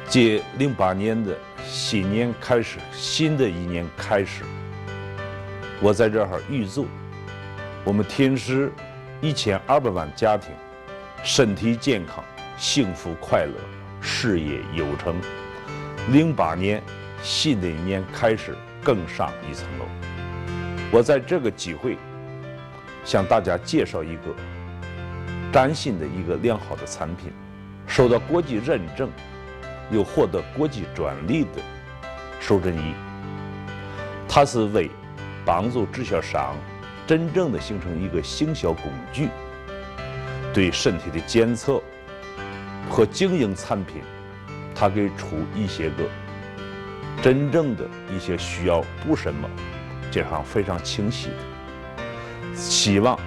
借08年的新年开始，新的一年开始，我在这儿预祝我们天师1200万家庭身体健康、幸福快乐、事业有成。08年新的一年开始，更上一层楼。我在这个机会向大家介绍一个崭新的一个良好的产品，受到国际认证，又获得国际专利的手诊仪。它是为帮助直销商真正的形成一个行销工具，对身体的检测和经营产品，它给出一些个真正的一些需要补什么，这样非常清晰的。希望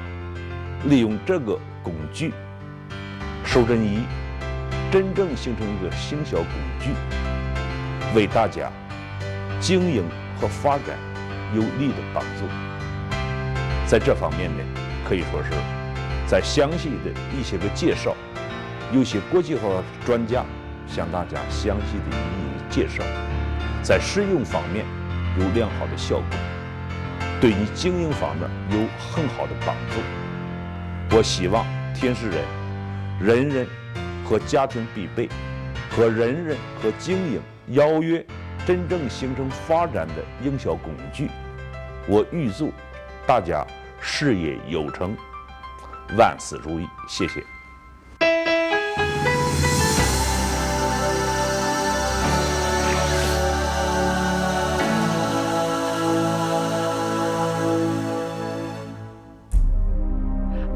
利用这个工具手诊仪，真正形成一个行销工具，为大家经营和发展有力的帮助。在这方面呢，可以说是在详细的一些个介绍，有些国际化专家向大家详细的一一介绍，在使用方面有良好的效果，对你经营方面有很好的帮助。我希望天使人人人和家庭必备，和人人和经营邀约真正形成发展的营销工具。我预祝大家事业有成，万事如意。谢谢。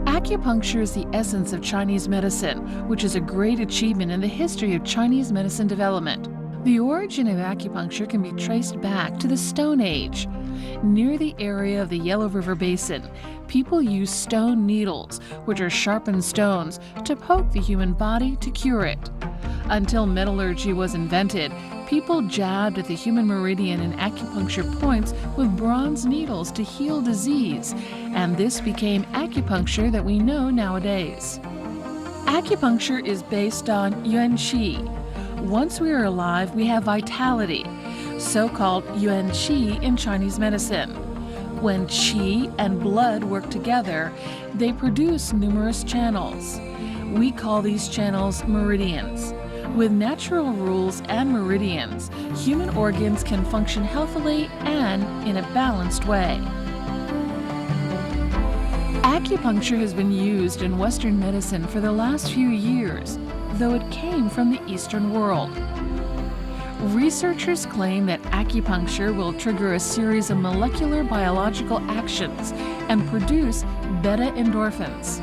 Acupuncture is the essence of Chinese medicine, which is a great achievement in the history of Chinese medicine development. The origin of acupuncture can be traced back to the Stone Age. Near the area of the Yellow River Basin, people used stone needles, which are sharpened stones, to poke the human body to cure it. Until metallurgy was invented, people jabbed at the human meridian and acupuncture points with bronze needles to heal disease, and this became acupuncture that we know nowadays. Acupuncture is based on yuan qi. Once we are alive, we have vitality, so-called yuan qi in Chinese medicine. When qi and blood work together, they produce numerous channels. We call these channels meridians. With natural rules and meridians, human organs can function healthily and in a balanced way. Acupuncture has been used in Western medicine for the last few years, though it came from the Eastern world. Researchers claim that acupuncture will trigger a series of molecular biological actions and produce beta endorphins.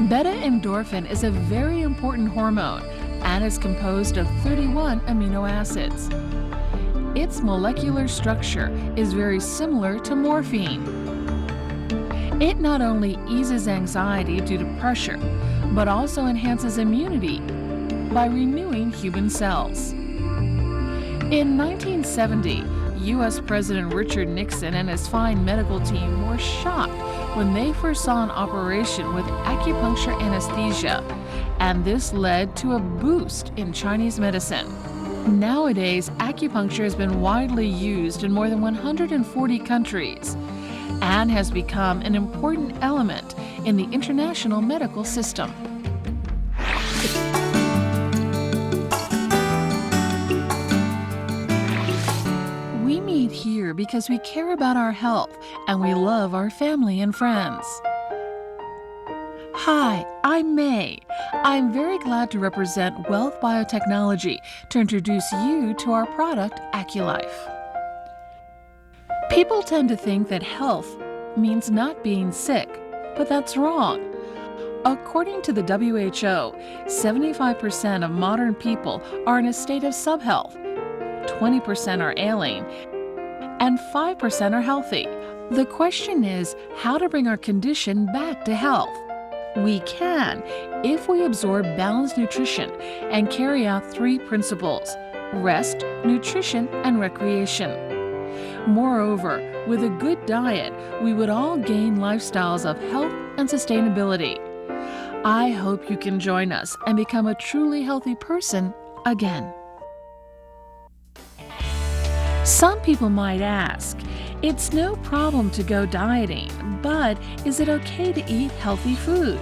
Beta endorphin is a very important hormone and is composed of 31 amino acids. Its molecular structure is very similar to morphine. It not only eases anxiety due to pressure, but also enhances immunity by renewing human cells. In 1970, U.S. President Richard Nixon and his fine medical team were shocked when they first saw an operation with acupuncture anesthesia, and this led to a boost in Chinese medicine. Nowadays, acupuncture has been widely used in more than 140 countries and has become an important element in the international medical system. We meet here because we care about our health and we love our family and friends. Hi, I'm May. I'm very glad to represent Wealth Biotechnology to introduce you to our product, Aculife. People tend to think that health means not being sick, but that's wrong. According to the WHO, 75% of modern people are in a state of subhealth, 20% are ailing, and 5% are healthy. The question is how to bring our condition back to health. We can if we absorb balanced nutrition and carry out 3 principles: rest, nutrition, and recreation. Moreover, with a good diet, we would all gain lifestyles of health and sustainability. I hope you can join us and become a truly healthy person again. Some people might ask, it's no problem to go dieting, but is it okay to eat healthy food?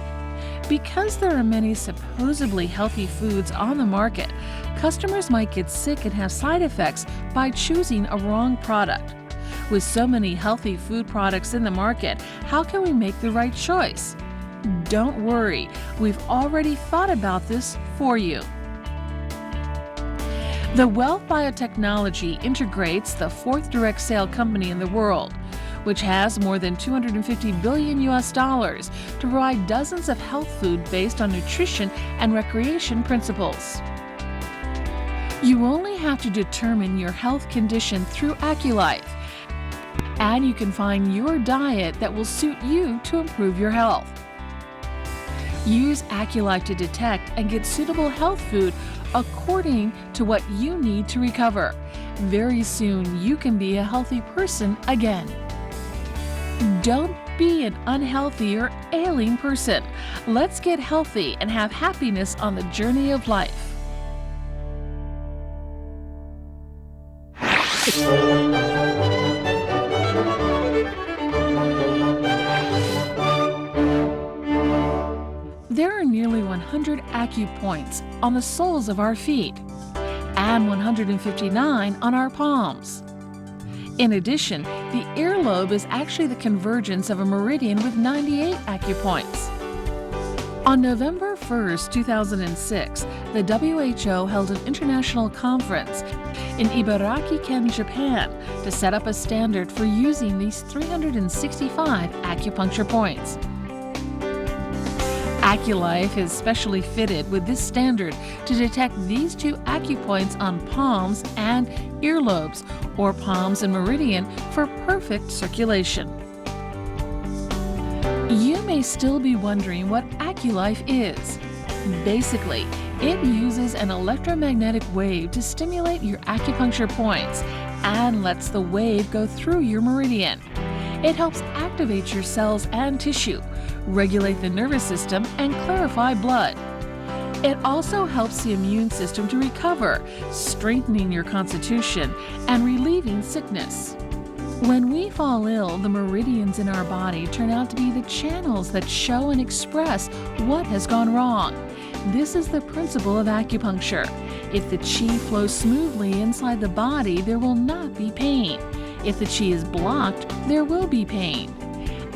Because there are many supposedly healthy foods on the market, customers might get sick and have side effects by choosing a wrong product. With so many healthy food products in the market, how can we make the right choice? Don't worry, we've already thought about this for you. The Wealth Biotechnology integrates the fourth direct sale company in the world, which has more than $250 billion to provide dozens of health food based on nutrition and recreation principles. You only have to determine your health condition through Aculife, and you can find your diet that will suit you to improve your health. Use Aculife to detect and get suitable health food according to what you need to recover. Very soon, you can be a healthy person again. Don't be an unhealthy or ailing person. Let's get healthy and have happiness on the journey of life. There are nearly 100 acupoints on the soles of our feet and 159 on our palms. In addition, the earlobe is actually the convergence of a meridian with 98 acupoints. On November 1, 2006, the WHO held an international conference in Ibaraki-ken, Japan, to set up a standard for using these 365 acupuncture points. Aculife is specially fitted with this standard to detect these two acupoints on palms and earlobes, or palms and meridian, for perfect circulation. You may still be wondering what Aculife is. Basically, it uses an electromagnetic wave to stimulate your acupuncture points and lets the wave go through your meridian. It helps activate your cells and tissue, regulate the nervous system, and clarify blood. It also helps the immune system to recover, strengthening your constitution and relieving sickness. When we fall ill, the meridians in our body turn out to be the channels that show and express what has gone wrong. This is the principle of acupuncture. If the qi flows smoothly inside the body, there will not be pain. If the qi is blocked, there will be pain.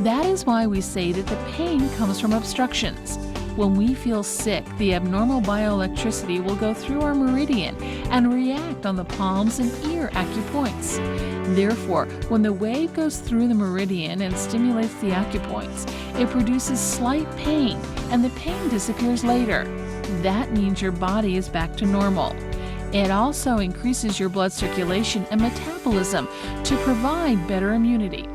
That is why we say that the pain comes from obstructions. When we feel sick, the abnormal bioelectricity will go through our meridian and react on the palms and ear acupoints. Therefore, when the wave goes through the meridian and stimulates the acupoints, it produces slight pain, and the pain disappears later. That means your body is back to normal. It also increases your blood circulation and metabolism to provide better immunity.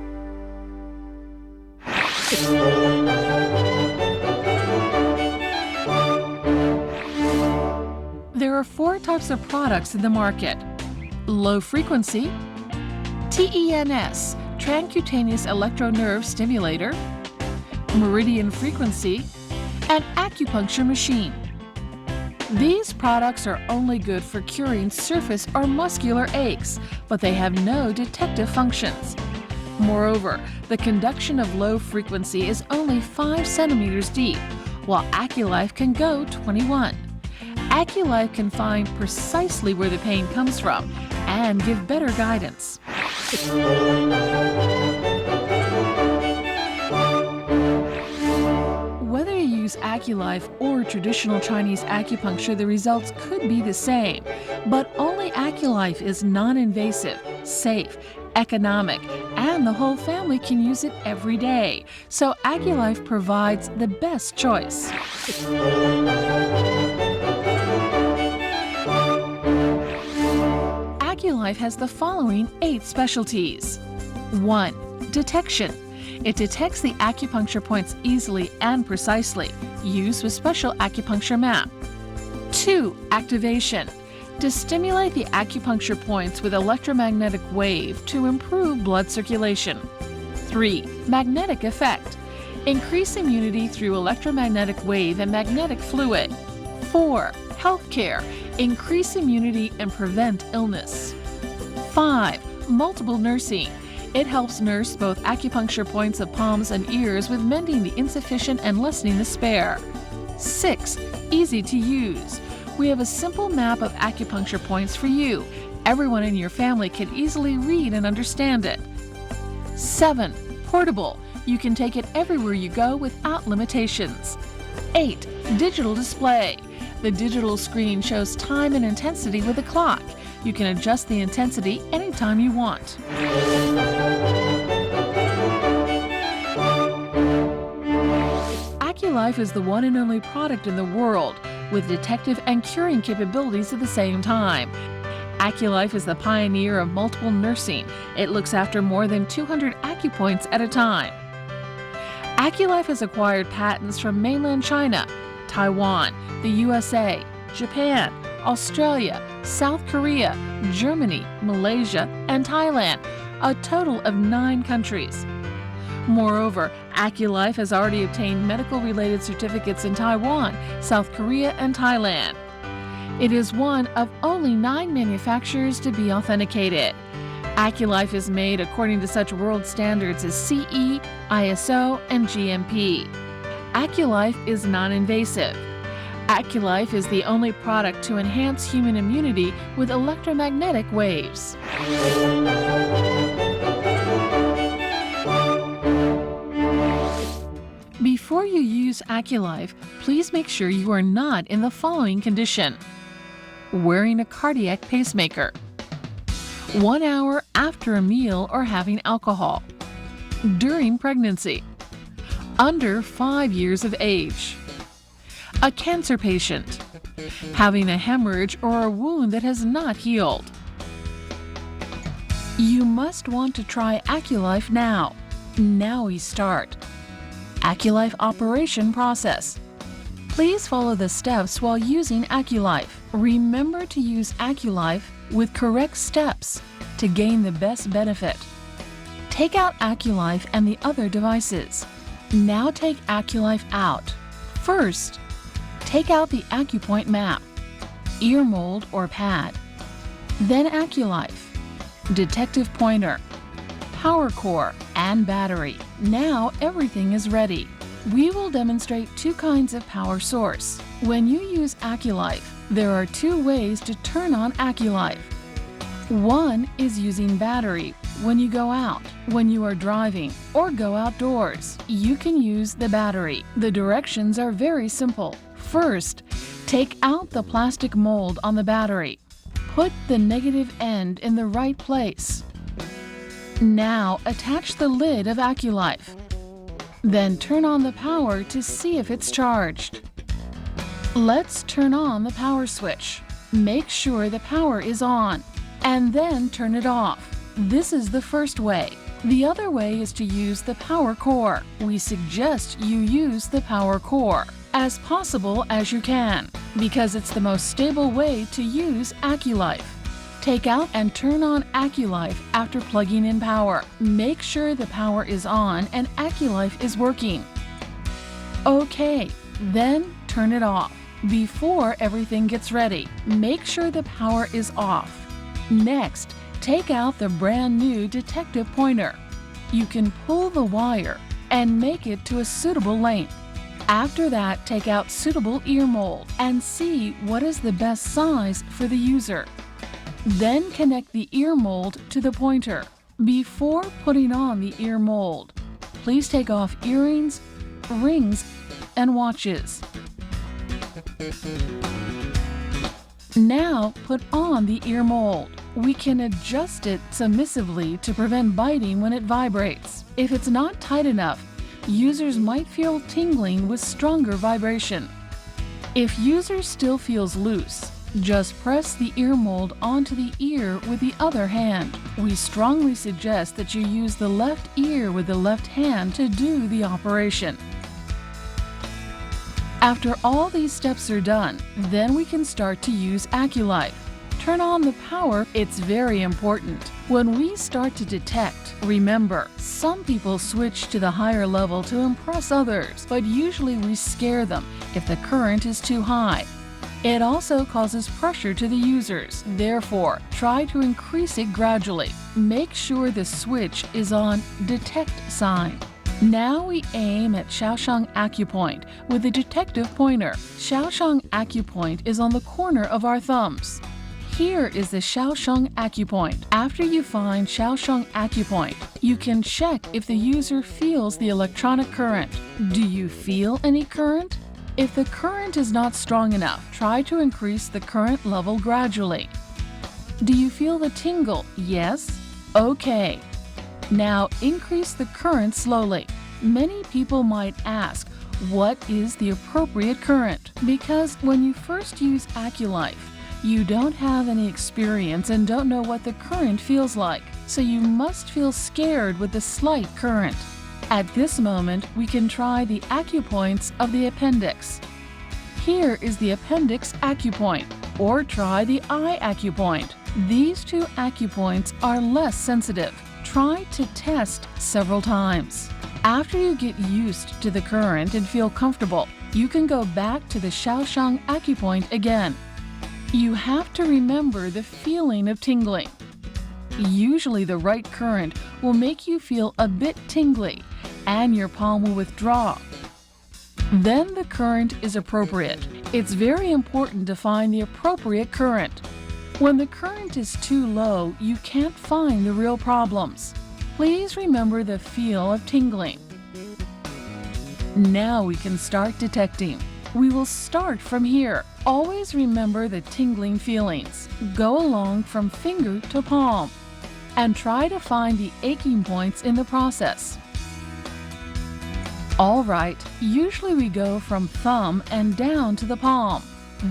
There are 4 types of products in the market: low frequency, TENS, transcutaneous electronerve stimulator, meridian frequency, and acupuncture machine. These products are only good for curing surface or muscular aches, but they have no detective functions. Moreover, the conduction of low frequency is only 5 centimeters deep, while Aculife can go 21. Aculife can find precisely where the pain comes from and give better guidance. Whether you use Aculife or traditional Chinese acupuncture, the results could be the same, but only Aculife is non-invasive, safe, economic, and the whole family can use it every day. So Aculife provides the best choice. Aculife has the following 8 specialties. 1. Detection. It detects the acupuncture points easily and precisely, used with Special Acupuncture Map. 2. Activation. To stimulate the acupuncture points with electromagnetic wave to improve blood circulation. 3. Magnetic effect. Increase immunity through electromagnetic wave and magnetic fluid. 4. Healthcare. Increase immunity and prevent illness. 5. multiple nursing. It helps nurse both acupuncture points of palms and ears with mending the insufficient and lessening the spare. 6. Easy to use. We have a simple map of acupuncture points for you. Everyone in your family can easily read and understand it. 7. Portable. You can take it everywhere you go without limitations. 8. Digital display. The digital screen shows time and intensity with a clock. You can adjust the intensity anytime you want. Aculife is the one and only product in the world with detective and curing capabilities at the same time. Aculife is the pioneer of multiple nursing. It looks after more than 200 acupoints at a time. Aculife has acquired patents from mainland China, Taiwan, the USA, Japan, Australia, South Korea, Germany, Malaysia, and Thailand, a total of 9 countries. Moreover, Aculife has already obtained medical-related certificates in Taiwan, South Korea, and Thailand. It is one of only 9 manufacturers to be authenticated. Aculife is made according to such world standards as CE, ISO, and GMP. Aculife is non-invasive. Aculife is the only product to enhance human immunity with electromagnetic waves. Before you use Aculife, please make sure you are not in the following condition: wearing a cardiac pacemaker, 1 hour after a meal or having alcohol, during pregnancy, under 5 years of age, a cancer patient, having a hemorrhage or a wound that has not healed. You must want to try Aculife now. Now we start. Aculife operation process. Please follow the steps while using Aculife. Remember to use Aculife with correct steps to gain the best benefit. Take out Aculife and the other devices. Now take Aculife out. First, take out the Acupoint Map, ear mold or pad, then Aculife, detective pointer, power core, and battery. Now everything is ready. We will demonstrate 2 kinds of power source. When you use Aculife, there are 2 ways to turn on Aculife. One is using battery when you go out, when you are driving, or go outdoors. You can use the battery. The directions are very simple. First, take out the plastic mold on the battery. Put the negative end in the right place. Now attach the lid of Aculife. Then turn on the power to see if it's charged. Let's turn on the power switch. Make sure the power is on, and then turn it off. This is the first way. The other way is to use the power core. We suggest you use the power core as possible as you can, because it's the most stable way to use Aculife. Take out and turn on Aculife after plugging in power. Make sure the power is on and Aculife is working. Okay, then turn it off. Before everything gets ready, make sure the power is off. Next, take out the brand new detective pointer. You can pull the wire and make it to a suitable length. After that, take out suitable ear mold and see what is the best size for the user. Then connect the ear mold to the pointer. Before putting on the ear mold, please take off earrings, rings, and watches. Now put on the ear mold. We can adjust it submissively to prevent biting when it vibrates. If it's not tight enough, users might feel tingling with stronger vibration. If user still feels loose, just press the ear mold onto the ear with the other hand. We strongly suggest that you use the left ear with the left hand to do the operation. After all these steps are done, then we can start to use Aculife. Turn on the power, it's very important. When we start to detect, remember, some people switch to the higher level to impress others, but usually we scare them if the current is too high. It also causes pressure to the users. Therefore, try to increase it gradually. Make sure the switch is on Detect sign. Now we aim at Xiao Acupoint with the detective pointer. Xiao Acupoint is on the corner of our thumbs. Here is the Xiao Acupoint. After you find Xiao Acupoint, you can check if the user feels the electronic current. Do you feel any current? If the current is not strong enough, try to increase the current level gradually. Do you feel the tingle? Yes? Okay. Now increase the current slowly. Many people might ask, what is the appropriate current? Because when you first use Aculife, you don't have any experience and don't know what the current feels like, so you must feel scared with the slight current. At this moment, we can try the acupoints of the appendix. Here is the appendix acupoint, or try the eye acupoint. These two acupoints are less sensitive. Try to test several times. After you get used to the current and feel comfortable, you can go back to the Xiao Acupoint again. You have to remember the feeling of tingling. Usually the right current will make you feel a bit tingly, and your palm will withdraw. Then the current is appropriate. It's very important to find the appropriate current. When the current is too low, you can't find the real problems. Please remember the feel of tingling. Now we can start detecting. We will start from here. Always remember the tingling feelings. Go along from finger to palm and try to find the aching points in the process. All right, usually we go from thumb and down to the palm,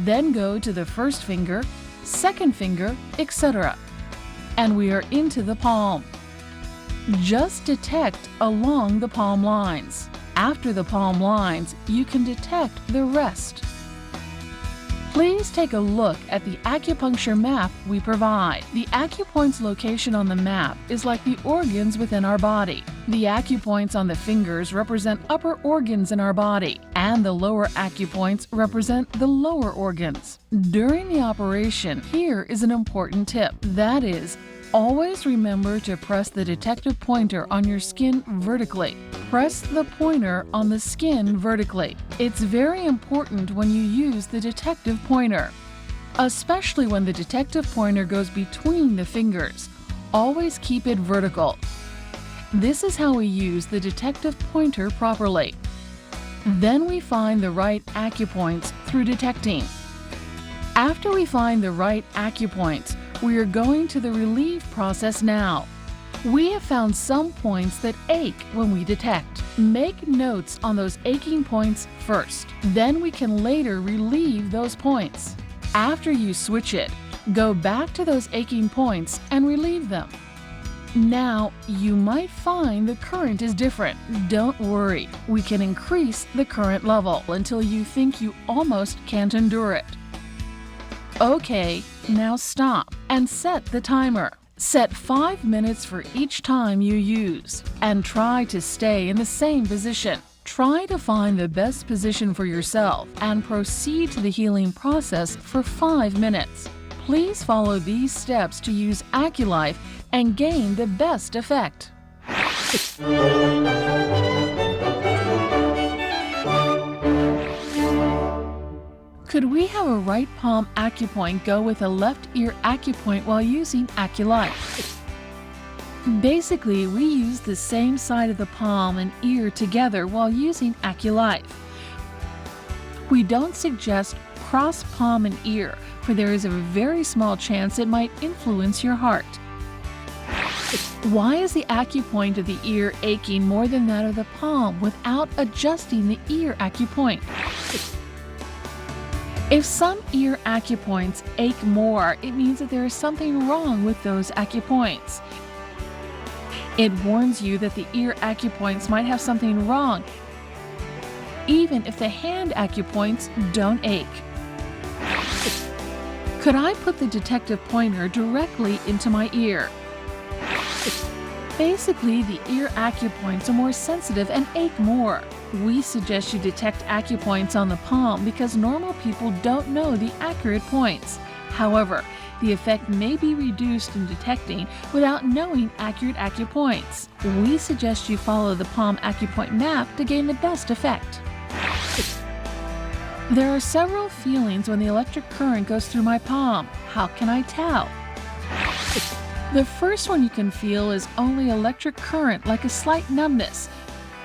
then go to the first finger, second finger, etc. And we are into the palm. Just detect along the palm lines. After the palm lines, you can detect the rest. Please take a look at the acupuncture map we provide. The acupoint's location on the map is like the organs within our body. The acupoints on the fingers represent upper organs in our body, and the lower acupoints represent the lower organs. During the operation, here is an important tip. That is, always remember to press the detective pointer on your skin vertically. Press the pointer on the skin vertically. It's very important when you use the detective pointer, especially when the detective pointer goes between the fingers. Always keep it vertical. This is how we use the detective pointer properly. Then we find the right acupoints through detecting. After we find the right acupoints, we are going to the relieve process now. We have found some points that ache when we detect. Make notes on those aching points first. Then we can later relieve those points. After you switch it, go back to those aching points and relieve them. Now, you might find the current is different. Don't worry. We can increase the current level until you think you almost can't endure it. Okay, now stop and set the timer. Set 5 minutes for each time you use, and try to stay in the same position. Try to find the best position for yourself and proceed to the healing process for 5 minutes. Please follow these steps to use Aculife and gain the best effect. Could we have a right palm acupoint go with a left ear acupoint while using Aculife? Basically, we use the same side of the palm and ear together while using Aculife. We don't suggest cross palm and ear, for there is a very small chance it might influence your heart. Why is the acupoint of the ear aching more than that of the palm without adjusting the ear acupoint? If some ear acupoints ache more, it means that there is something wrong with those acupoints. It warns you that the ear acupoints might have something wrong, even if the hand acupoints don't ache. Could I put the detective pointer directly into my ear? Basically, the ear acupoints are more sensitive and ache more. We suggest you detect acupoints on the palm because normal people don't know the accurate points. However, the effect may be reduced in detecting without knowing accurate acupoints. We suggest you follow the palm acupoint map to gain the best effect. There are several feelings when the electric current goes through my palm. How can I tell? The first one you can feel is only electric current, like a slight numbness.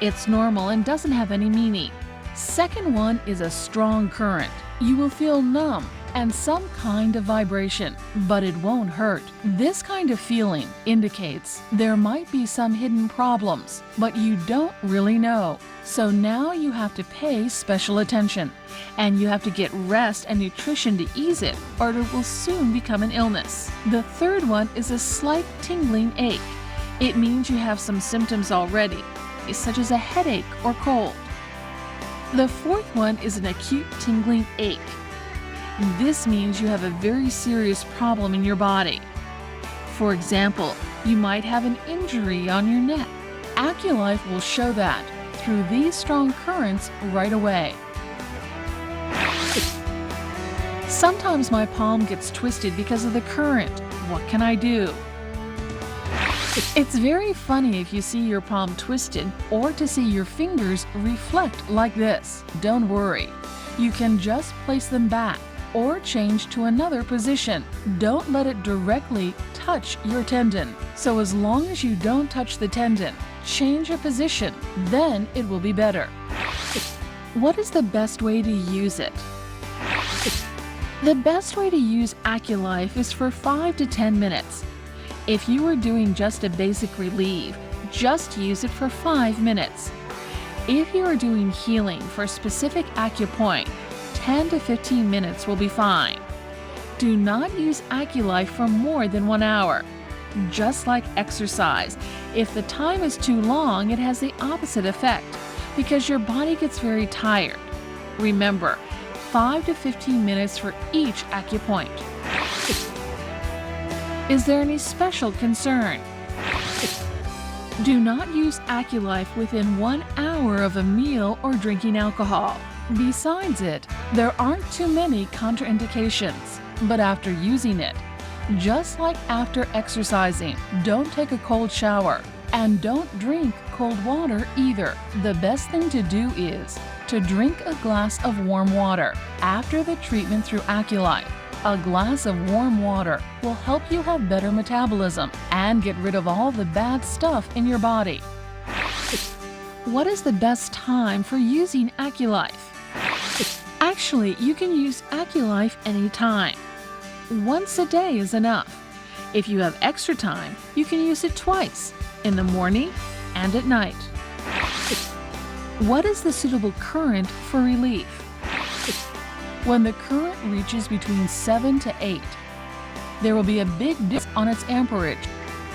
It's normal and doesn't have any meaning. Second one is a strong current. You will feel numb and some kind of vibration, but it won't hurt. This kind of feeling indicates there might be some hidden problems, but you don't really know. So now you have to pay special attention, and you have to get rest and nutrition to ease it, or it will soon become an illness. The third one is a slight tingling ache. It means you have some symptoms already, such as a headache or cold. The fourth one is an acute tingling ache. This means you have a very serious problem in your body. For example, you might have an injury on your neck. Aculife will show that through these strong currents right away. Sometimes my palm gets twisted because of the current. What can I do? It's very funny if you see your palm twisted or to see your fingers reflect like this. Don't worry. You can just place them back or change to another position. Don't let it directly touch your tendon. So as long as you don't touch the tendon, change your position, then it will be better. What is the best way to use it? The best way to use Aculife is for 5 to 10 minutes. If you are doing just a basic relief, just use it for 5 minutes. If you are doing healing for a specific acupoint, 10 to 15 minutes will be fine. Do not use Aculife for more than 1 hour. Just like exercise, if the time is too long, it has the opposite effect because your body gets very tired. Remember, 5 to 15 minutes for each acupoint. Is there any special concern? Do not use Aculife within 1 hour of a meal or drinking alcohol. Besides it, there aren't too many contraindications. But after using it, just like after exercising, don't take a cold shower and don't drink cold water either. The best thing to do is to drink a glass of warm water after the treatment through Aculife. A glass of warm water will help you have better metabolism and get rid of all the bad stuff in your body. What is the best time for using Aculife? Actually, you can use Aculife anytime. Once a day is enough. If you have extra time, you can use it twice, in the morning and at night. What is the suitable current for relief? When the current reaches between 7 to 8, there will be a big difference on its amperage.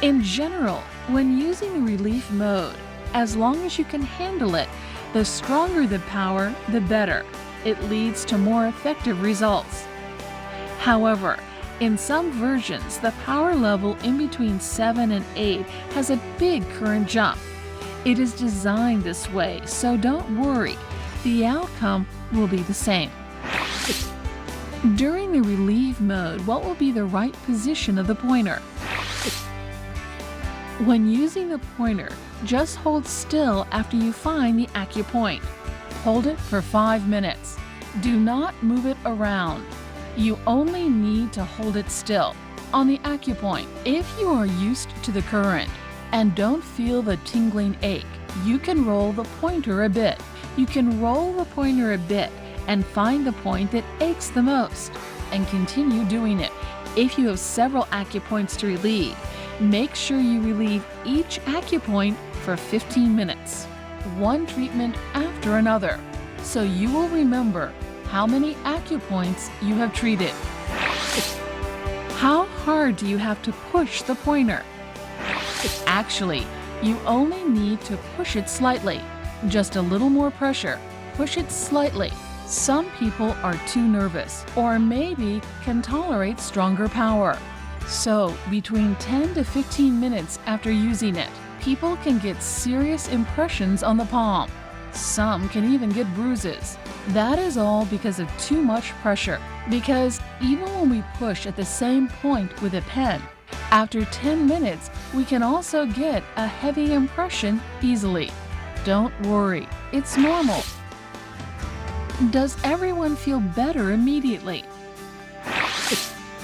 In general, when using the relief mode, as long as you can handle it, the stronger the power, the better. It leads to more effective results. However, in some versions, the power level in between 7 and 8 has a big current jump. It is designed this way, so don't worry. The outcome will be the same. During the relieve mode, what will be the right position of the pointer? When using the pointer, just hold still after you find the acupoint. Hold it for 5 minutes. Do not move it around. You only need to hold it still on the acupoint. If you are used to the current and don't feel the tingling ache, you can roll the pointer a bit. You can roll the pointer a bit and find the point that aches the most and continue doing it. If you have several acupoints to relieve, make sure you relieve each acupoint for 15 minutes, one treatment after another, so you will remember how many acupoints you have treated. How hard do you have to push the pointer? Actually, you only need to push it slightly. Just a little more pressure. Push it slightly. Some people are too nervous or maybe can tolerate stronger power. So, between 10 to 15 minutes after using it, people can get serious impressions on the palm. Some can even get bruises. That is all because of too much pressure. Because even when we push at the same point with a pen, after 10 minutes, we can also get a heavy impression easily. Don't worry, it's normal. Does everyone feel better immediately?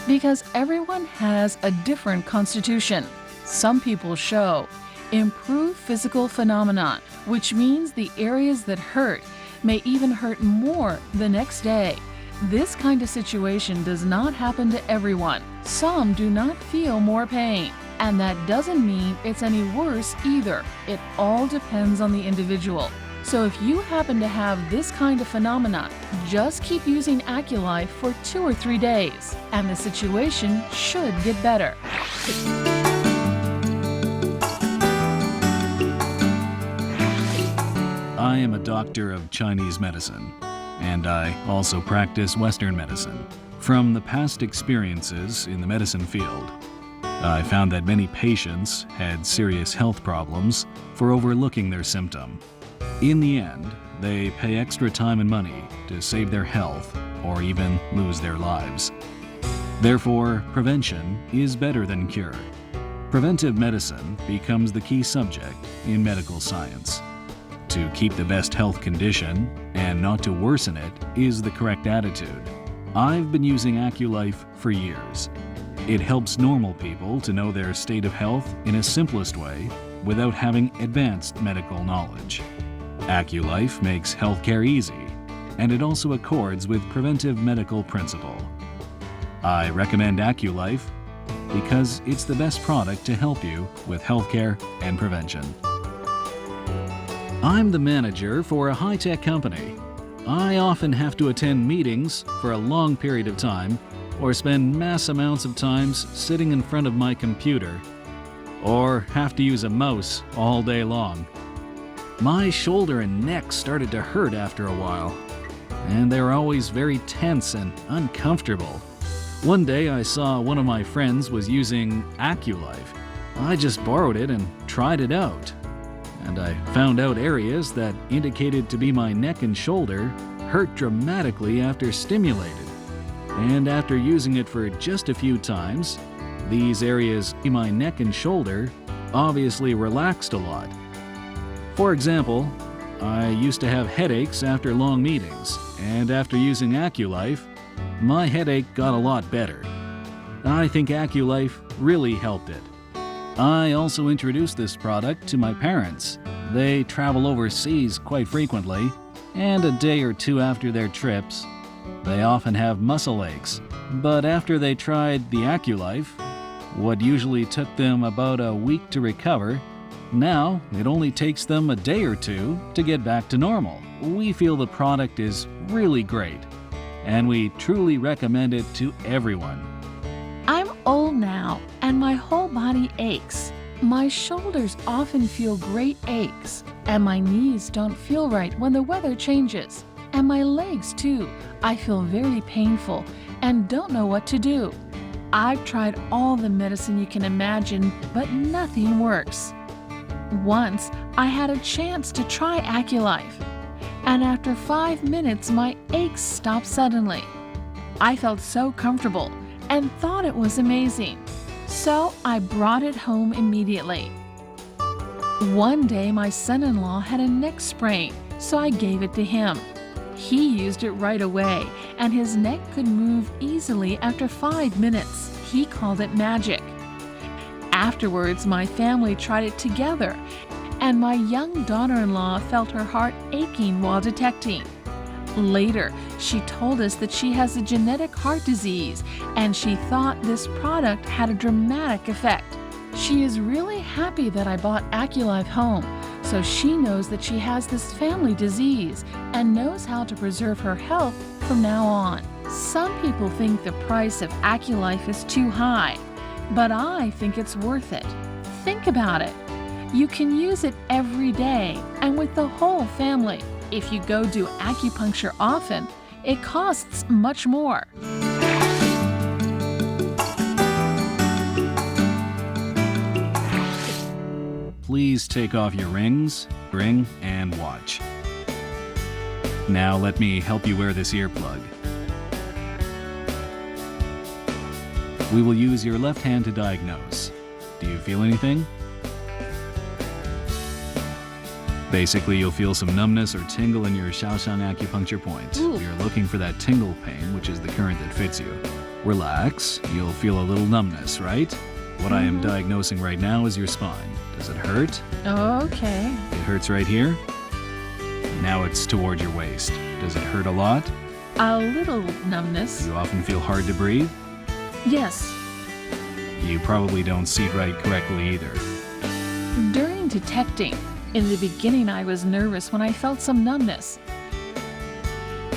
Because everyone has a different constitution. Some people show improved physical phenomenon, which means the areas that hurt may even hurt more the next day. This kind of situation does not happen to everyone. Some do not feel more pain, and that doesn't mean it's any worse either. It all depends on the individual. So if you happen to have this kind of phenomenon, just keep using Aculife for 2 or 3 days, and the situation should get better. I am a doctor of Chinese medicine, and I also practice Western medicine. From the past experiences in the medicine field, I found that many patients had serious health problems for overlooking their symptom. In the end, they pay extra time and money to save their health or even lose their lives. Therefore, prevention is better than cure. Preventive medicine becomes the key subject in medical science. To keep the best health condition and not to worsen it is the correct attitude. I've been using Aculife for years. It helps normal people to know their state of health in a simplest way without having advanced medical knowledge. Aculife makes healthcare easy, and it also accords with preventive medical principle. I recommend Aculife because it's the best product to help you with healthcare and prevention. I'm the manager for a high-tech company. I often have to attend meetings for a long period of time or spend mass amounts of time sitting in front of my computer or have to use a mouse all day long. My shoulder and neck started to hurt after a while, and they were always very tense and uncomfortable. One day I saw one of my friends was using Aculife. I just borrowed it and tried it out, and I found out areas that indicated to be my neck and shoulder hurt dramatically after stimulated. And after using it for just a few times, these areas in my neck and shoulder obviously relaxed a lot. For example, I used to have headaches after long meetings, and after using Aculife, my headache got a lot better. I think Aculife really helped it. I also introduced this product to my parents. They travel overseas quite frequently, and a day or two after their trips, they often have muscle aches. But after they tried the Aculife, what usually took them about a week to recover, now it only takes them a day or two to get back to normal. We feel the product is really great, and we truly recommend it to everyone. I'm old now, and my whole body aches. My shoulders often feel great aches, and my knees don't feel right when the weather changes. And my legs too. I feel very painful and don't know what to do. I've tried all the medicine you can imagine, but nothing works. Once, I had a chance to try Aculife, and after 5 minutes, my aches stopped suddenly. I felt so comfortable and thought it was amazing, so I brought it home immediately. One day, my son-in-law had a neck sprain, so I gave it to him. He used it right away, and his neck could move easily after 5 minutes. He called it magic. Afterwards, my family tried it together, and my young daughter-in-law felt her heart aching while detecting. Later, she told us that she has a genetic heart disease, and she thought this product had a dramatic effect. She is really happy that I bought Aculife home, so she knows that she has this family disease and knows how to preserve her health from now on. Some people think the price of Aculife is too high, but I think it's worth it. Think about it. You can use it every day and with the whole family. If you go do acupuncture often, it costs much more. Please take off your ring and watch. Now let me help you wear this earplug. We will use your left hand to diagnose. Do you feel anything? Basically, you'll feel some numbness or tingle in your Xiao acupuncture point. Ooh. We are looking for that tingle pain, which is the current that fits you. Relax. You'll feel a little numbness, right? What I am diagnosing right now is your spine. Does it hurt? Okay. It hurts right here. Now it's toward your waist. Does it hurt a lot? A little numbness. You often feel hard to breathe? Yes. You probably don't seat right correctly either. During detecting, in the beginning I was nervous when I felt some numbness.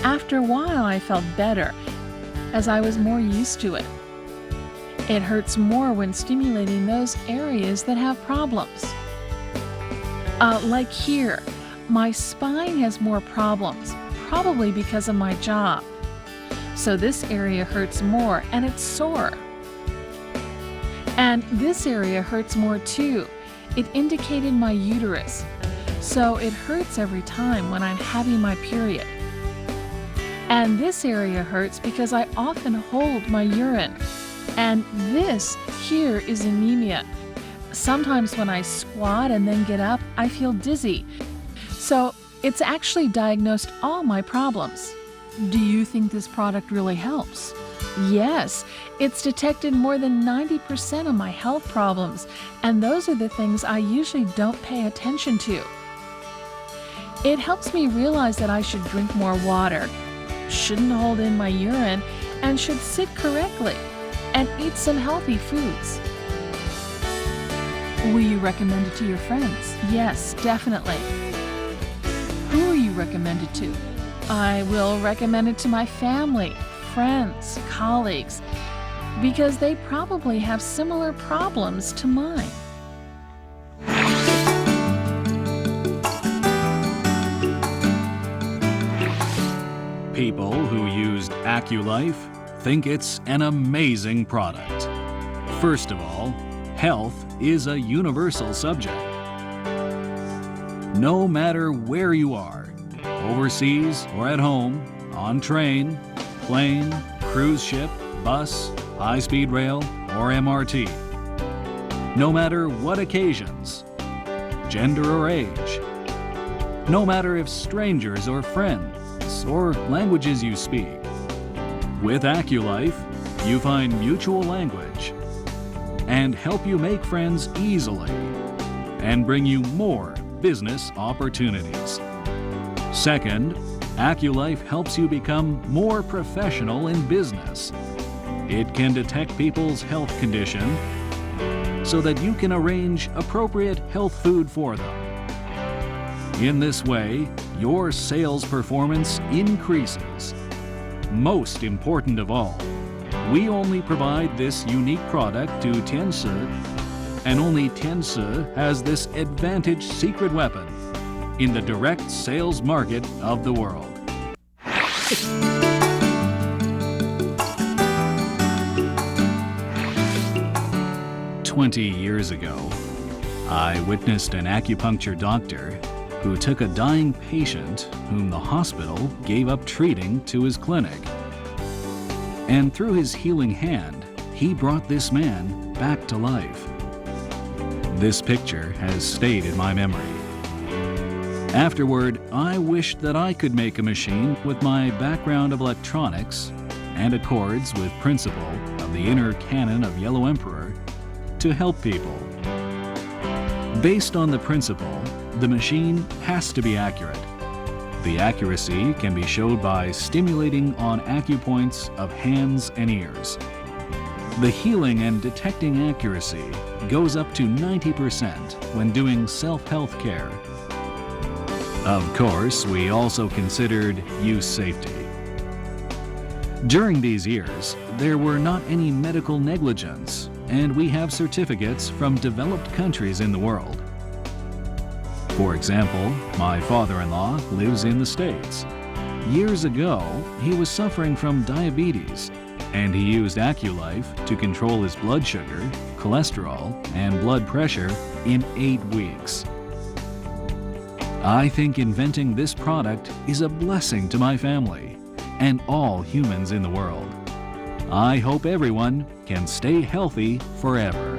After a while I felt better, as I was more used to it. It hurts more when stimulating those areas that have problems. Like here, my spine has more problems, probably because of my job. So this area hurts more and it's sore. And this area hurts more too. It indicated my uterus. So it hurts every time when I'm having my period. And this area hurts because I often hold my urine. And this here is anemia. Sometimes when I squat and then get up, I feel dizzy. So it's actually diagnosed all my problems. Do you think this product really helps? Yes, it's detected more than 90% of my health problems, and those are the things I usually don't pay attention to. It helps me realize that I should drink more water, shouldn't hold in my urine, and should sit correctly, and eat some healthy foods. Will you recommend it to your friends? Yes, definitely. Who will you recommend it to? I will recommend it to my family, friends, colleagues, because they probably have similar problems to mine. People who used Aculife think it's an amazing product. First of all, health is a universal subject. No matter where you are, overseas or at home, on train, plane, cruise ship, bus, high-speed rail, or MRT. No matter what occasions, gender or age. No matter if strangers or friends, or languages you speak. With Aculife, you find mutual language and help you make friends easily and bring you more business opportunities. Second, Aculife helps you become more professional in business. It can detect people's health condition so that you can arrange appropriate health food for them. In this way, your sales performance increases. Most important of all, we only provide this unique product to Tiens, and only Tiens has this advantage secret weapon in the direct sales market of the world. "20 years ago, I witnessed an acupuncture doctor who took a dying patient whom the hospital gave up treating to his clinic. And through his healing hand, he brought this man back to life. This picture has stayed in my memory. Afterward, I wished that I could make a machine with my background of electronics and accords with principle of the inner canon of Yellow Emperor to help people. Based on the principle, the machine has to be accurate. The accuracy can be showed by stimulating on acupoints of hands and ears. The healing and detecting accuracy goes up to 90% when doing self-health care. Of course, we also considered use safety. During these years, there were not any medical negligence, and we have certificates from developed countries in the world. For example, my father-in-law lives in the States. Years ago, he was suffering from diabetes, and he used Aculife to control his blood sugar, cholesterol, and blood pressure in 8 weeks. I think inventing this product is a blessing to my family and all humans in the world. I hope everyone can stay healthy forever.